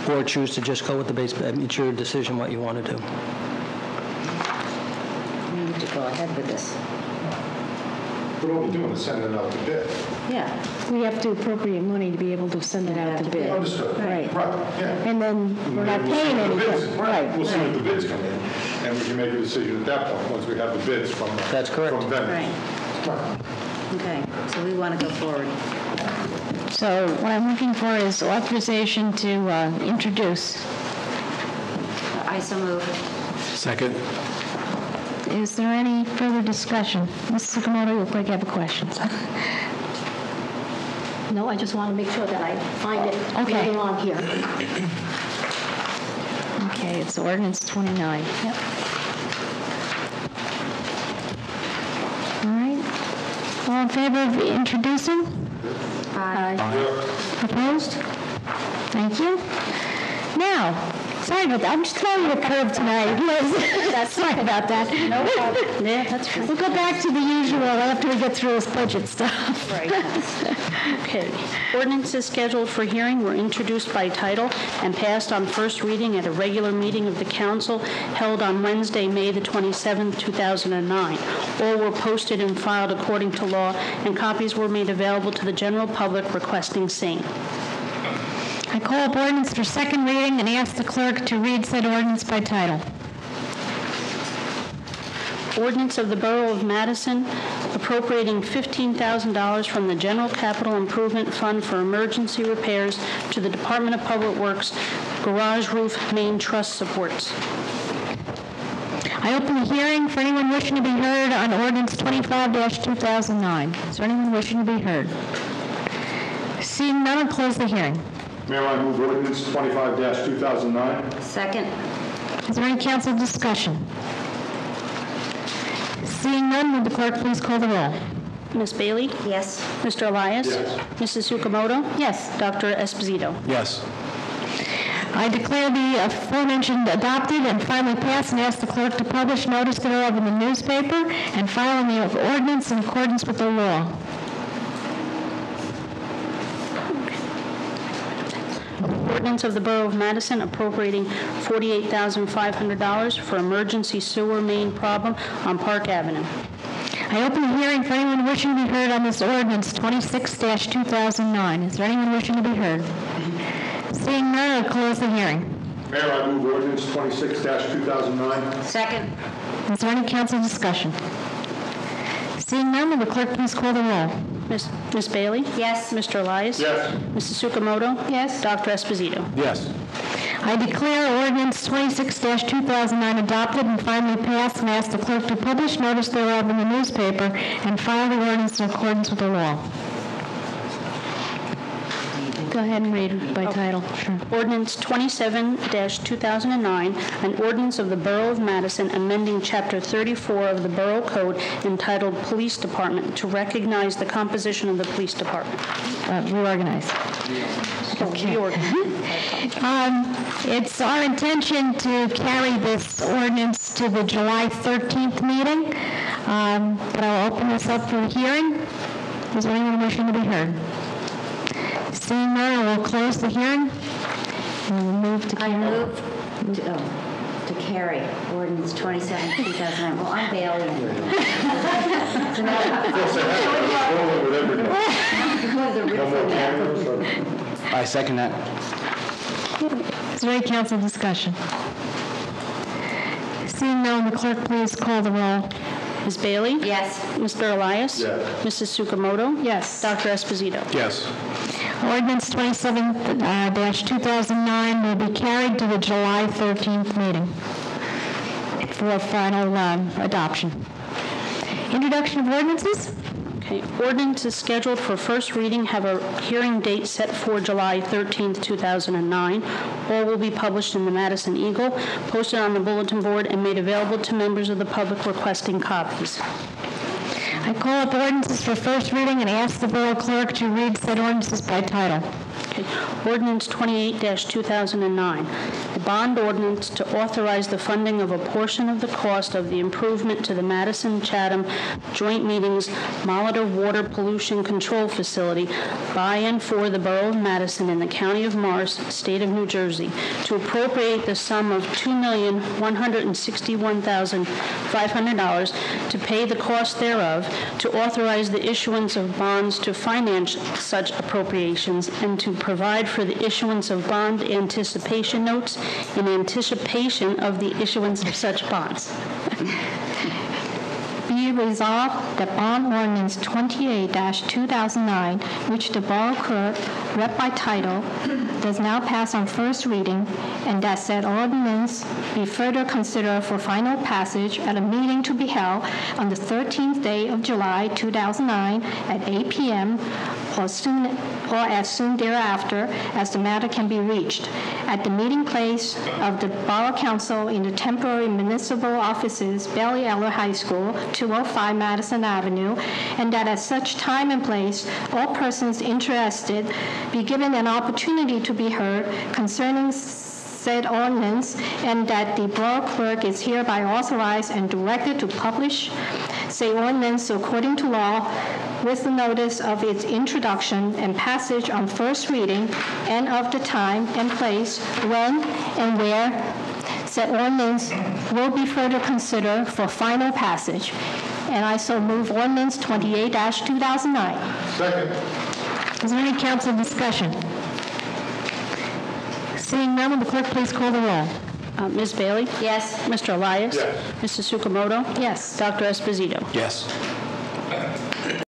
or choose to just go with the base bid. It's your decision what you want to do. We need to go ahead with this. But all we're doing is sending it out to bid. Yeah. We have to appropriate money to be able to send it out to bid. Understood. Right. Right, yeah. And then we're not We'll paying see what the bids- anything. Right, we'll see what the bids come in, and we can make a decision at that point, once we have the bids from That's correct. from vendors. Right. Right. Okay, so we want to go forward. So what I'm looking for is authorization to introduce. I so move. Second. Is there any further discussion? Mrs. Sakamoto, you look like you have a question. No, I just want to make sure that I find it Okay. later on here. Okay, it's ordinance 29. Yep. All right. All in favor of introducing? Aye. Opposed? Thank you. Now, sorry about that. I'm just throwing you a curve tonight. That's sorry about that. No problem. Yeah, that's fine. We'll go back to the usual after we get through this budget stuff. Right. Okay. Ordinances scheduled for hearing were introduced by title and passed on first reading at a regular meeting of the council held on Wednesday, May the 27th, 2009. All were posted and filed according to law, and copies were made available to the general public requesting same. I call up ordinance for second reading and ask the clerk to read said ordinance by title. Ordinance of the Borough of Madison appropriating $15,000 from the General Capital Improvement Fund for emergency repairs to the Department of Public Works garage roof main truss supports. I open the hearing for anyone wishing to be heard on ordinance 25-2009. Is there anyone wishing to be heard? Seeing none, I'll close the hearing. Mayor, I move ordinance 25-2009. Second. Is there any council discussion? Seeing none, will the clerk please call the roll? Ms. Bailey? Yes. Mr. Elias? Yes. Mrs. Sukamoto? Yes. Dr. Esposito? Yes. I declare the aforementioned adopted and finally passed and ask the clerk to publish notice thereof in the newspaper and file the ordinance in accordance with the law. Ordinance of the Borough of Madison appropriating $48,500 for emergency sewer main problem on Park Avenue. I open the hearing for anyone wishing to be heard on this ordinance 26-2009. Is there anyone wishing to be heard? Seeing none, I'll close the hearing. Mayor, I move ordinance 26-2009. Second. Is there any council discussion? Seeing none, will the clerk please call the roll? Ms. Bailey? Yes. Mr. Elias? Yes. Mrs. Sukamoto? Yes. Dr. Esposito? Yes. I declare ordinance 26-2009 adopted and finally passed and ask the clerk to publish notice thereof in the newspaper and file the ordinance in accordance with the law. Go ahead and read it by title. Sure. Ordinance 27-2009, an ordinance of the Borough of Madison amending Chapter 34 of the Borough Code entitled Police Department to recognize the composition of the police department. Reorganize. Okay. It's our intention to carry this ordinance to the July 13th meeting, but I'll open this up for hearing. Is there anyone wishing to be heard? Seeing none, I will close the hearing. And we'll move to I carry. move to carry ordinance 27-2009. Well, I'm Bailey. So now I second that. Is there any council discussion? Seeing none, the clerk please call the roll. Ms. Bailey? Yes. Mr. Elias? Yes. Mrs. Sukamoto? Yes. Dr. Esposito? Yes. Ordinance 27-2009 will be carried to the July 13th meeting for final adoption. Introduction of ordinances? Okay. Ordinance is scheduled for first reading, have a hearing date set for July 13th, 2009. All will be published in the Madison Eagle, posted on the bulletin board, and made available to members of the public requesting copies. I call up ordinances for first reading and ask the borough clerk to read said ordinances by title. Okay. Ordinance 28-2009, a bond ordinance to authorize the funding of a portion of the cost of the improvement to the Madison Chatham Joint Meetings Molitor Water Pollution Control Facility by and for the Borough of Madison in the County of Morris, State of New Jersey, to appropriate the sum of $2,161,500 to pay the cost thereof, to authorize the issuance of bonds to finance such appropriations, and to provide for the issuance of bond anticipation notes in anticipation of the issuance of such bonds. Be resolved that bond ordinance 28-2009, which the Borough Clerk read by title, does now pass on first reading, and that said ordinance be further considered for final passage at a meeting to be held on the 13th day of July 2009 at 8 p.m. or as soon thereafter as the matter can be reached, at the meeting place of the Borough Council in the temporary municipal offices, Bailey Eller High School, 205 Madison Avenue, and that at such time and place, all persons interested be given an opportunity to be heard concerning said ordinance, and that the Borough Clerk is hereby authorized and directed to publish say ordinance according to law with the notice of its introduction and passage on first reading, and of the time and place when and where said ordinance will be further considered for final passage. And I so move ordinance 28-2009. Second. Is there any council discussion? Seeing none, will the clerk please call the roll? Ms. Bailey? Yes. Mr. Elias? Yes. Mrs. Sukamoto? Yes. Dr. Esposito? Yes.